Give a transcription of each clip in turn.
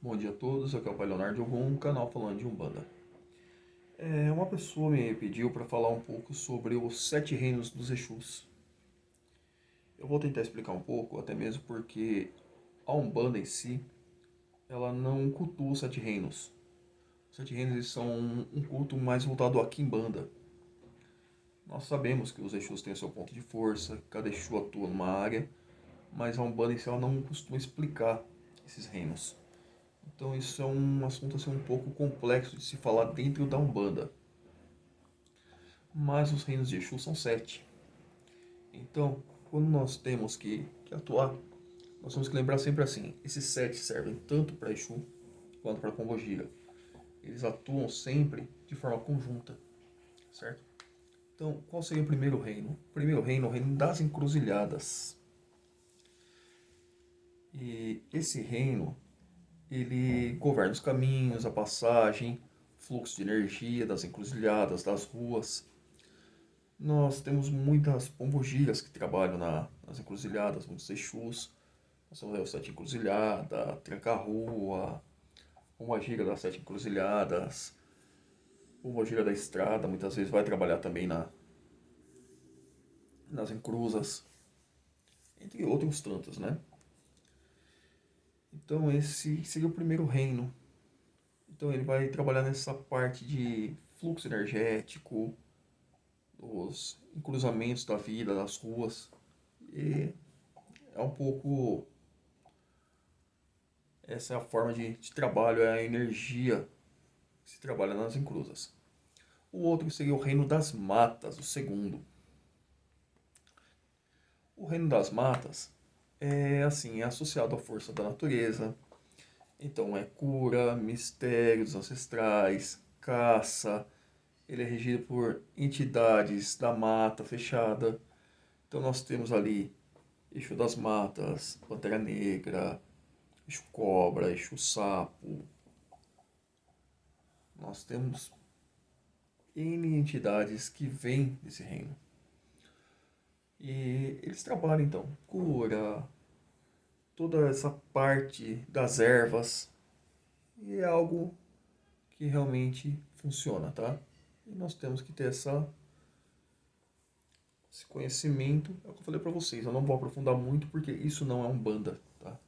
Bom dia a todos, aqui é o Pai Leonardo Ogum, um canal falando de Umbanda. Uma pessoa me pediu para falar um pouco sobre os sete reinos dos Exus. Eu vou tentar explicar um pouco, até mesmo porque a Umbanda em si, ela não cultua os sete reinos. Os sete reinos eles são um culto mais voltado à Quimbanda. Nós sabemos que os Exus têm o seu ponto de força, cada Exu atua numa área, mas a Umbanda em si ela não costuma explicar esses reinos. Então isso é um assunto assim, um pouco complexo de se falar dentro da Umbanda. Mas os reinos de Exu são sete. Então, quando nós temos que atuar, nós temos que lembrar sempre assim: esses sete servem tanto para Exu quanto para Pombogira. Eles atuam sempre de forma conjunta, certo? Então, qual seria o primeiro reino? O primeiro reino é o reino das encruzilhadas. E esse reino, ele governa os caminhos, a passagem, fluxo de energia das encruzilhadas, das ruas. Nós temos muitas pombogiras que trabalham nas encruzilhadas, muitos Exus. Nós temos aí o Sete Encruzilhada, Tranca-Rua, Pombogira das Sete Encruzilhadas, Pombogira da Estrada, muitas vezes vai trabalhar também nas encruzas, entre outros tantos, né? Então esse seria o primeiro reino. Então ele vai trabalhar nessa parte de fluxo energético, os encruzamentos da vida, das ruas. E é um pouco. Essa é a forma de trabalho, é a energia que se trabalha nas encruzas. O outro seria o reino das matas, o segundo. O reino das matas é assim, é associado à força da natureza. Então é cura, mistérios ancestrais, caça. Ele é regido por entidades da mata fechada. Então nós temos ali Exu das Matas, Pantera Negra, Exu Cobra, Exu Sapo. Nós temos N entidades que vêm desse reino. E eles trabalham então cura, toda essa parte das ervas. E é algo que realmente funciona, tá? E nós temos que ter esse conhecimento. É o que eu falei para vocês. Eu não vou aprofundar muito porque isso não é Umbanda, tá?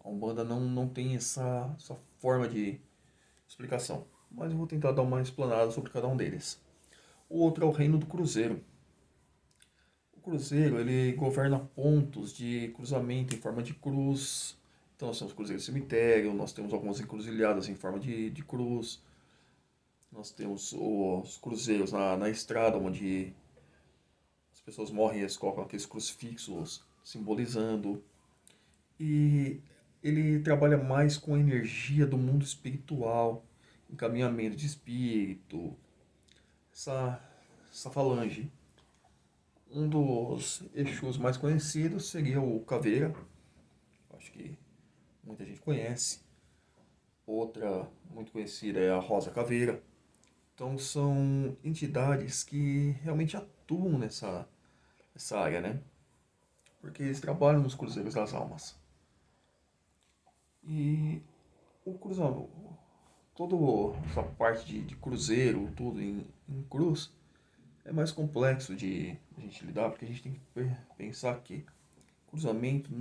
A Umbanda não tem essa forma de explicação. Mas eu vou tentar dar uma explanada sobre cada um deles. O outro é o Reino do Cruzeiro. O cruzeiro, ele governa pontos de cruzamento em forma de cruz. Então nós temos cruzeiro cemitério, nós temos algumas encruzilhadas em forma de cruz. Nós temos os cruzeiros na estrada, onde as pessoas morrem e eles colocam aqueles crucifixos simbolizando. E ele trabalha mais com a energia do mundo espiritual, encaminhamento de espírito, essa, essa falange. Um dos Exus mais conhecidos seria o Caveira, acho que muita gente conhece. Outra muito conhecida é a Rosa Caveira. Então são entidades que realmente atuam nessa área, né? Porque eles trabalham nos cruzeiros das almas. E o cruzado, toda essa parte de cruzeiro, tudo em cruz, é mais complexo de a gente lidar, porque a gente tem que pensar que cruzamento,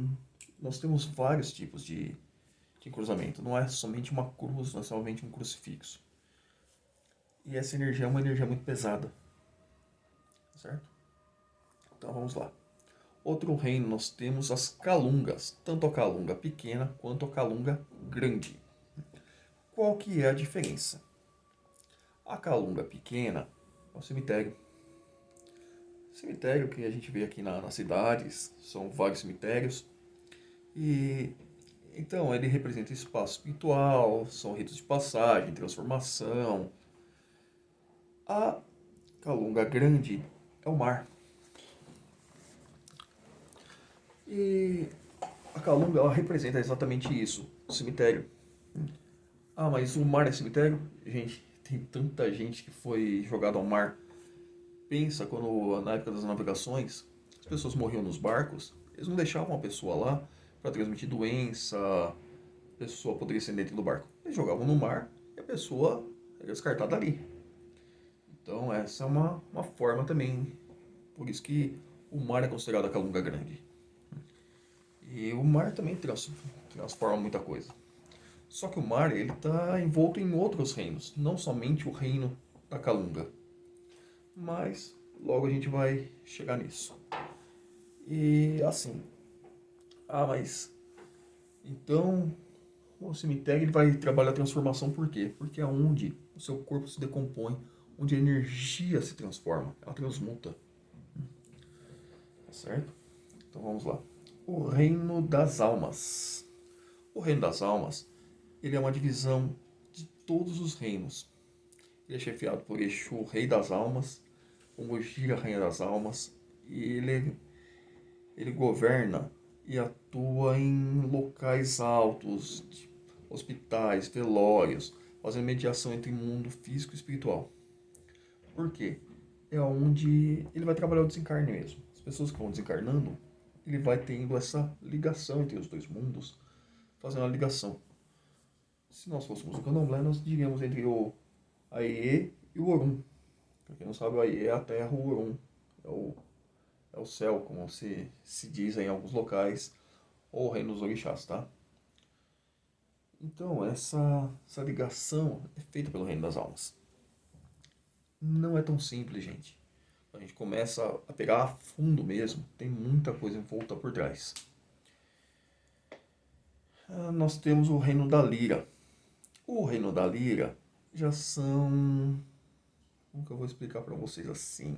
nós temos vários tipos de cruzamento. Não é somente uma cruz, não é somente um crucifixo. E essa energia é uma energia muito pesada, certo? Então vamos lá. Outro reino nós temos as calungas, tanto a calunga pequena quanto a calunga grande. Qual que é a diferença? A calunga pequena é um cemitério. Cemitério que a gente vê aqui nas cidades, são vários cemitérios. E então ele representa espaço espiritual, são ritos de passagem, transformação. A calunga grande é o mar. E a calunga ela representa exatamente isso, o cemitério. Ah, mas o mar é cemitério? Gente, tem tanta gente que foi jogada ao mar. Pensa quando na época das navegações as pessoas morriam nos barcos, eles não deixavam a pessoa lá para transmitir doença, a pessoa poderia ser dentro do barco? Eles jogavam no mar e a pessoa era descartada ali. Então essa é uma forma também. Por isso que o mar é considerado a Calunga Grande. E o mar também transforma muita coisa. Só que o mar ele está envolto em outros reinos, não somente o reino da Calunga. Mas logo a gente vai chegar nisso. E assim, mas então o cemitério ele vai trabalhar a transformação por quê? Porque é onde o seu corpo se decompõe, onde a energia se transforma, ela transmuta. Tá certo? Então vamos lá. O reino das almas. O reino das almas, ele é uma divisão de todos os reinos. Ele é chefiado por Exu, rei das almas, Pombogira, rainha das almas, e ele governa e atua em locais altos, hospitais, velórios, fazendo mediação entre mundo físico e espiritual. Por quê? É onde ele vai trabalhar o desencarne mesmo. As pessoas que vão desencarnando, ele vai tendo essa ligação entre os dois mundos, fazendo a ligação. Se nós fôssemos o candomblé, nós diríamos entre o Aie e o Orum. Para quem não sabe, o Aie é a terra, o Orum é o céu, como se diz em alguns locais, ou o reino dos orixás, tá? Então, essa ligação é feita pelo reino das almas. Não é tão simples, gente. A gente começa a pegar a fundo mesmo, tem muita coisa envolta por trás. Nós temos o reino da lira. O reino da lira já são... Como que eu vou explicar para vocês assim?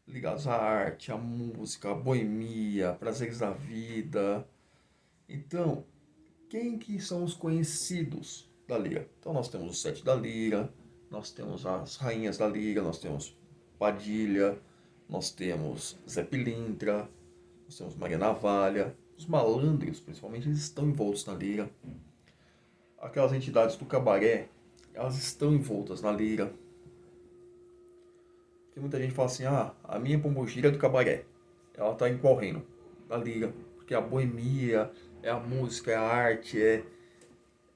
Ligados à arte, à música, à boemia, prazeres da vida. Então, quem que são os conhecidos da lira? Então nós temos os sete da lira, nós temos as rainhas da lira, nós temos Padilha, nós temos Zé Pilintra, nós temos Maria Navalha. Os malandros, principalmente, eles estão envoltos na lira. Aquelas entidades do cabaré, elas estão envoltas na lira. Porque muita gente fala assim, a minha pombogira é do cabaré. Ela está em qual reino? Da lira. Porque a boemia, é a música, é a arte, é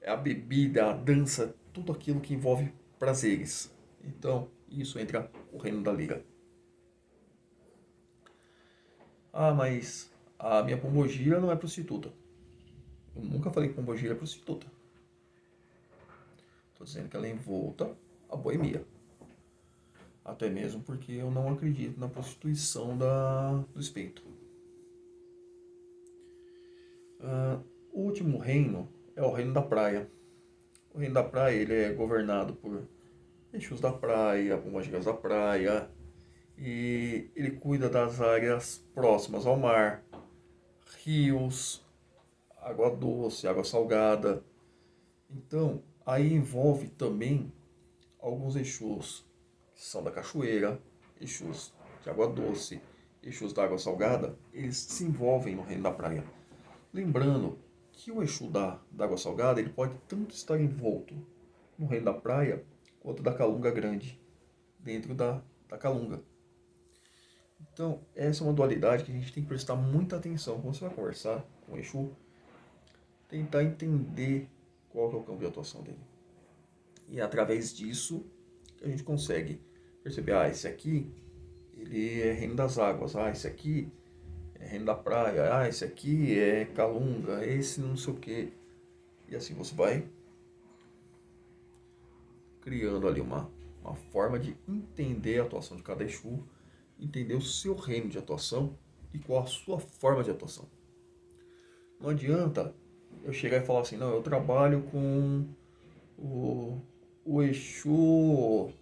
a bebida, a dança, tudo aquilo que envolve prazeres. Então, isso entra o reino da lira. Mas a minha pombogira não é prostituta. Eu nunca falei que pombogira é prostituta. Estou dizendo que ela é envolta à boemia. Até mesmo porque eu não acredito na prostituição do espírito. O último reino é o reino da praia. O reino da praia ele é governado por Exus da praia, pombogiras da praia, e ele cuida das áreas próximas ao mar, rios, água doce, água salgada. Então, aí envolve também alguns Exus que são da cachoeira, Exus de água doce, Exus da água salgada, eles se envolvem no reino da praia. Lembrando que o Exu da água salgada ele pode tanto estar envolto no reino da praia quanto da Calunga Grande, dentro da Calunga. Então, essa é uma dualidade que a gente tem que prestar muita atenção quando você vai conversar com o Exu, tentar entender qual que é o campo de atuação dele. E é através disso a gente consegue perceber, esse aqui ele é reino das águas, esse aqui é reino da praia, esse aqui é Calunga, esse não sei o que. E assim você vai criando ali uma forma de entender a atuação de cada Exu, entender o seu reino de atuação e qual a sua forma de atuação. Não adianta eu chegar e falar assim, não, eu trabalho com o Exu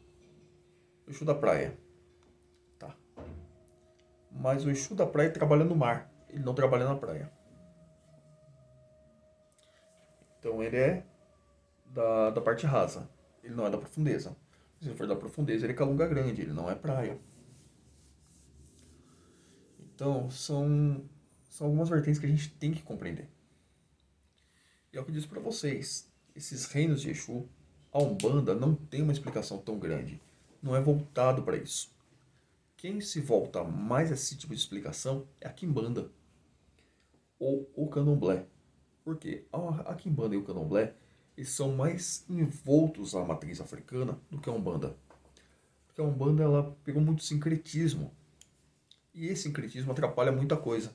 da praia. Tá. Mas o Exu da praia trabalha no mar, ele não trabalha na praia. Então ele é da parte rasa, ele não é da profundeza. Se ele for da profundeza, ele é Calunga Grande, ele não é praia. Então, são algumas vertentes que a gente tem que compreender. E é o que eu disse para vocês, esses reinos de Exu, a Umbanda não tem uma explicação tão grande, não é voltado para isso. Quem se volta mais a esse tipo de explicação é a Quimbanda ou o Candomblé. Por quê? A Quimbanda e o Candomblé, eles são mais envoltos à matriz africana do que a Umbanda. Porque a Umbanda, ela pegou muito sincretismo. E esse sincretismo atrapalha muita coisa.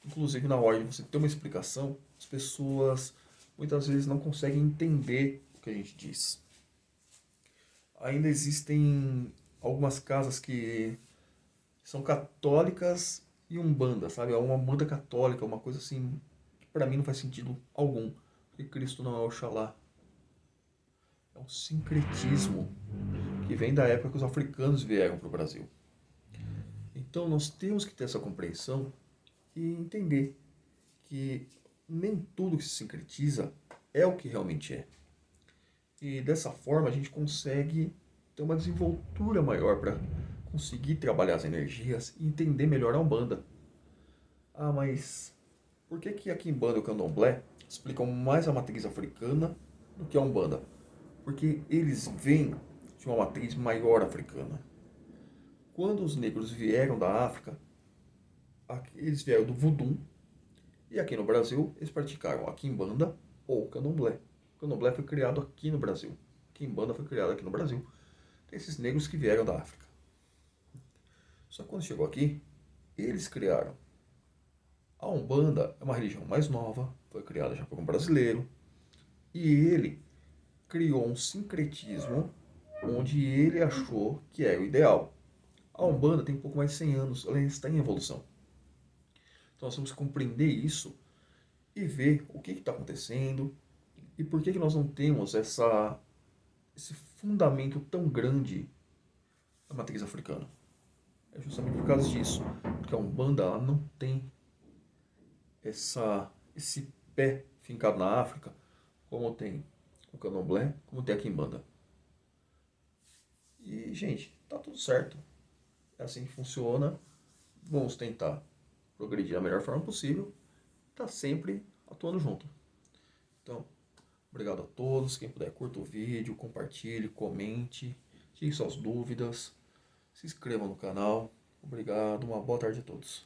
Inclusive, na hora de você ter uma explicação, as pessoas muitas vezes não conseguem entender o que a gente diz. Ainda existem algumas casas que são católicas e umbanda, sabe? É uma banda católica, uma coisa assim que para mim não faz sentido algum. Porque Cristo não é Oxalá. É um sincretismo que vem da época que os africanos vieram para o Brasil. Então nós temos que ter essa compreensão e entender que nem tudo que se sincretiza é o que realmente é. E dessa forma a gente consegue ter uma desenvoltura maior para conseguir trabalhar as energias e entender melhor a Umbanda. Ah, mas por que que a Quimbanda e o Candomblé explicam mais a matriz africana do que a Umbanda? Porque eles vêm de uma matriz maior africana. Quando os negros vieram da África, eles vieram do Voodoo, e aqui no Brasil eles praticaram a Quimbanda ou o Candomblé. O Candomblé foi criado aqui no Brasil. A Quimbanda foi criada aqui no Brasil. Tem esses negros que vieram da África. Só que quando chegou aqui, eles criaram. A Umbanda é uma religião mais nova, foi criada já por um brasileiro, e ele criou um sincretismo onde ele achou que é o ideal. A Umbanda tem um pouco mais de 100 anos, ela está em evolução. Então nós temos que compreender isso e ver o que está acontecendo e por que nós não temos esse fundamento tão grande da matriz africana. É justamente por causa disso, porque a Umbanda ela não tem esse pé fincado na África, como tem o Candomblé, como tem a Quimbanda. E, gente, tá tudo certo. É assim que funciona. Vamos tentar progredir da melhor forma possível. Tá sempre atuando junto. Então, obrigado a todos. Quem puder, curta o vídeo, compartilhe, comente, tire suas dúvidas, se inscreva no canal. Obrigado, uma boa tarde a todos.